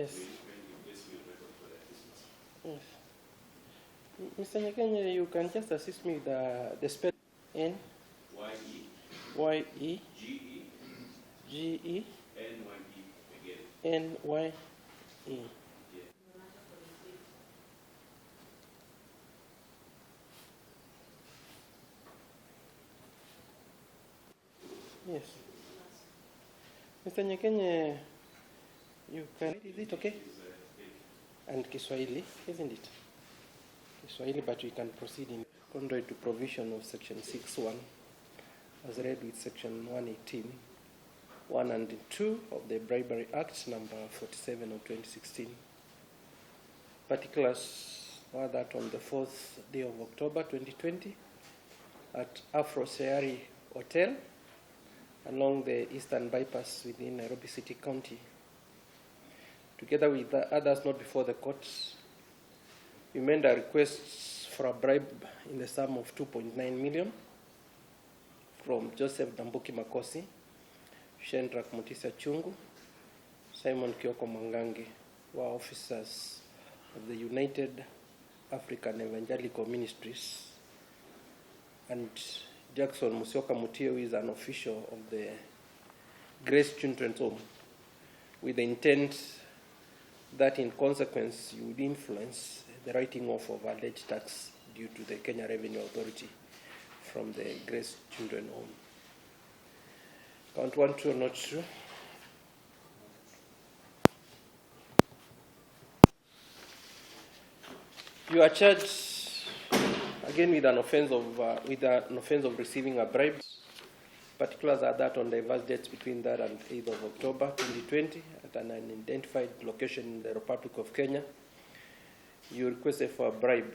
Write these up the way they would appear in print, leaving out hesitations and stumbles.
Yes. Yes. Mr. Nyakenya, you can just assist me with the spell. N Y-E G-E N-Y-E. Yes. Mr. Nyakenya, you can, is it okay? And Kiswahili, isn't it? Kiswahili, but we can proceed in contrary to provision of section 6.1 as read with section 118, 1 and 2 of the Bribery Act number 47 of 2016. Particulars are that on the 4th day of October 2020 at Afro Seari Hotel along the Eastern Bypass within Nairobi City County, together with others not before the court, we made a request for a bribe in the sum of 2.9 million from Joseph Dambuki Makosi, Shendrak Mutisa Chungu, Simon Kioko Mangangi, who are officers of the United African Evangelical Ministries, and Jackson Musioka Mutie, who is an official of the Grace Children's Home, with the intent that in consequence you would influence the writing off of alleged tax due to the Kenya Revenue Authority from the Grace Children's Home. Count 1, 2, or not true? You are charged again with an offense of receiving a bribe. Particulars are that on diverse dates between that and 8th of October 2020 at an unidentified location in the Republic of Kenya, you requested for a bribe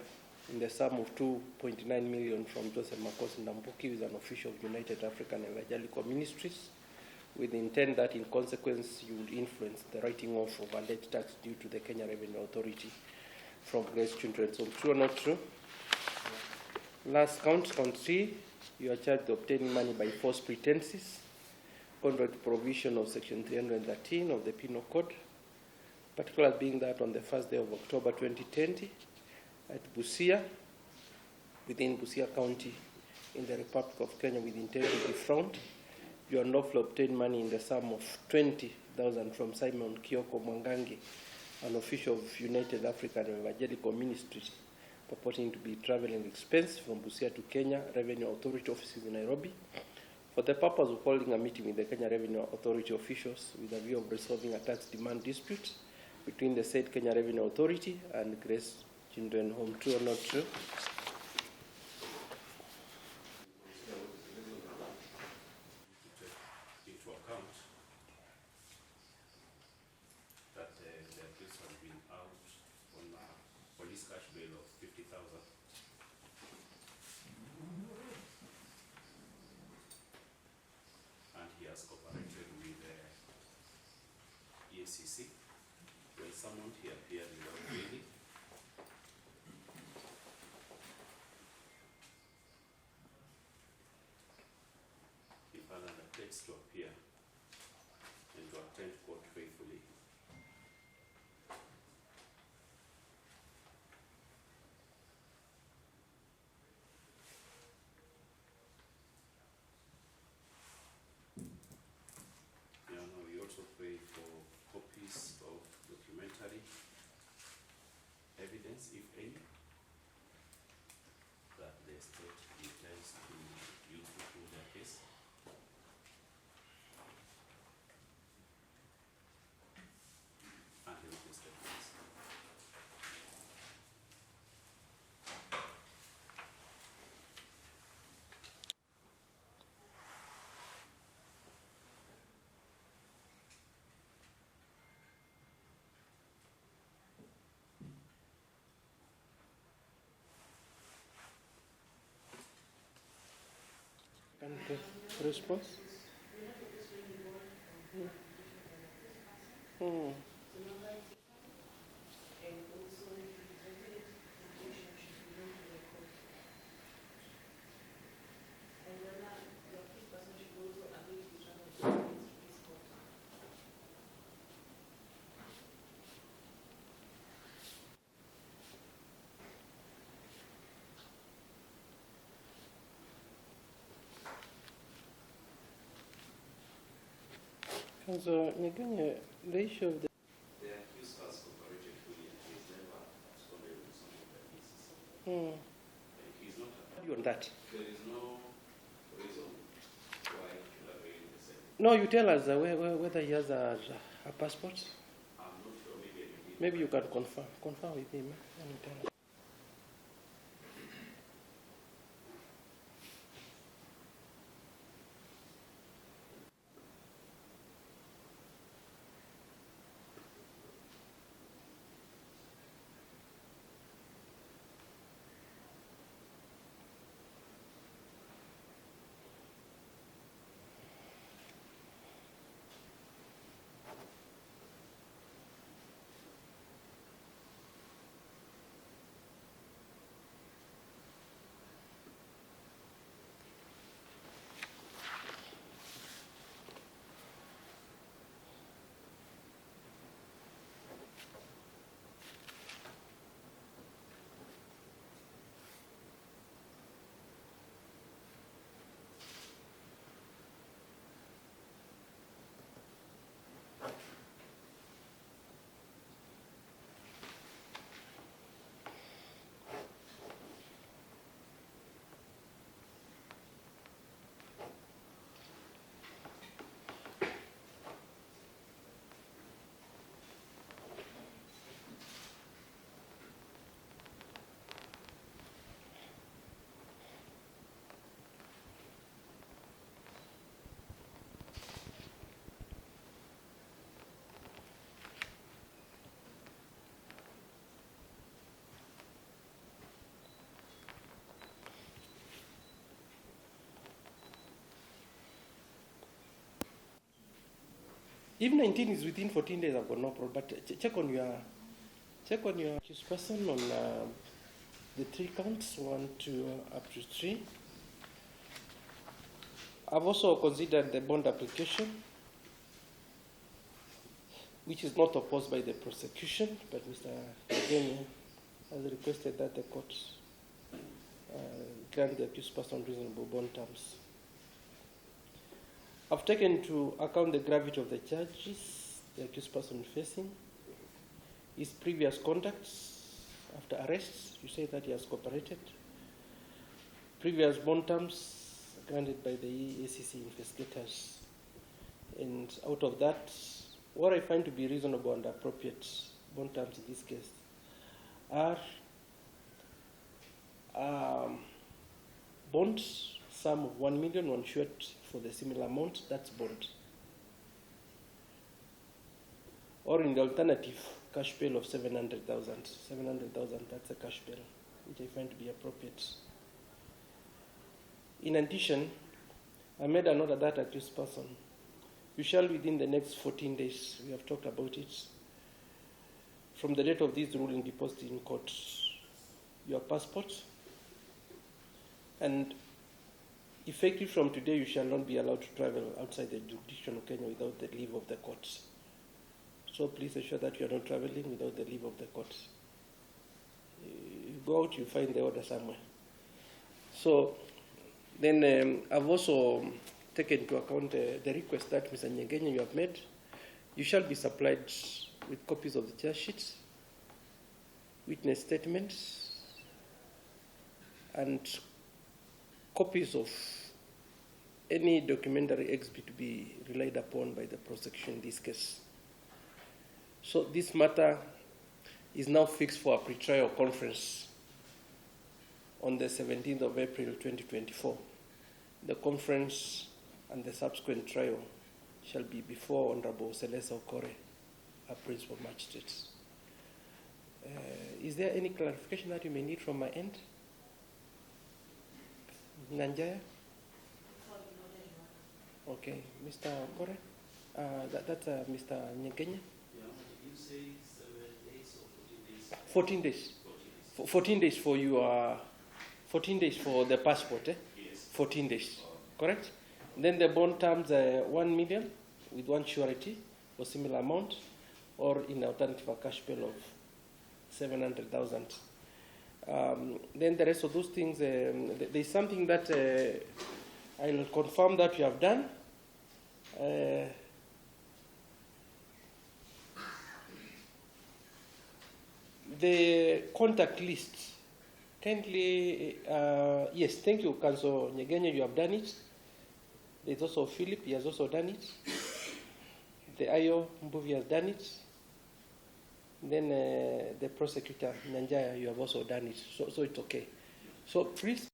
in the sum of 2.9 million from Joseph Makosi Ndambuki, who is an official of United African Evangelical Ministries, with the intent that in consequence you would influence the writing off of alleged tax due to the Kenya Revenue Authority from Grace Children's Home. True or not true? Last count 3, you are charged with obtaining money by false pretenses, contrary to provision of section 313 of the Penal Code, particularly being that on the 1st day of October 2020 at Busia, within Busia County in the Republic of Kenya, with intent to defraud, you unlawfully obtained money in the sum of 20,000 from Simon Kioko Mwangangi, an official of United African Evangelical Ministries, purporting to be traveling expense from Busia to Kenya Revenue Authority offices in Nairobi, for the purpose of holding a meeting with the Kenya Revenue Authority officials with a view of resolving a tax demand dispute between the said Kenya Revenue Authority and Grace Children's Home. True or not true? Into account that the accused has been out on a police cash bail of 50,000. And he has cooperated with the EACC. When summoned, he appeared without bail. He further undertakes to appear and to attend court faithfully. Now we also pay for copies of documentary evidence, if any, that the state intends to use to prove their case. And the written statements. And the response? And so, Nyeganya, the issue of the... The accused has cooperated fully and he's never absconded with some of the cases. Hmm. He's not On that. There is no reason why he should avail the same. No, you tell us whether he has a passport. I'm not sure, Maybe you can confirm with him. And tell us. If 19 is within 14 days, I've got no problem. But check on your accused person on the 3 counts, 1, 2, up to 3. I've also considered the bond application, which is not opposed by the prosecution, but Mr. Nyeganya has requested that the court grant the accused person reasonable bond terms. I've taken into account the gravity of the charges the accused person facing, his previous contacts after arrests. You say that he has cooperated. Previous bond terms granted by the ACC investigators. And out of that, what I find to be reasonable and appropriate bond terms in this case are bonds, sum of 1 million, one short for the similar amount, that's bond. Or in the alternative, cash bail of 700,000. 700,000, that's a cash bail, which I find to be appropriate. In addition, I made a note of that accused person. You shall, within the next 14 days, we have talked about it, from the date of this ruling, deposit in court your passport, and effective from today, you shall not be allowed to travel outside the jurisdiction of Kenya without the leave of the court. So please ensure that you are not traveling without the leave of the court. You go out, you find the order somewhere. So then I've also taken into account the request that Mr. Nyeganya you have made. You shall be supplied with copies of the charge sheets, witness statements, and copies of any documentary exhibit to be relied upon by the prosecution in this case. So this matter is now fixed for a pretrial conference on the 17th of April 2024. The conference and the subsequent trial shall be before Honorable Celeste Okore, a principal magistrate. Is there any clarification that you may need from my end? Nanjaya? Okay, Mr. Okore? That's Mr. Nyeganya? You say 7 days or 14 14 days? days. 14 days. 14 days for your, 14 days for the passport, eh? Yes. 14 days, correct? Then the bond terms 1 million with one surety for similar amount, or in alternative a cash bail of 700,000. Then the rest of those things, there's something that I'll confirm that you have done. the contact lists. Kindly, yes, thank you, Council Nyegenye, you have done it. There's also Philip, he has also done it. The Ayo Mbuvi has done it. Then the prosecutor, Nanjaya, you have also done it. So it's okay. So please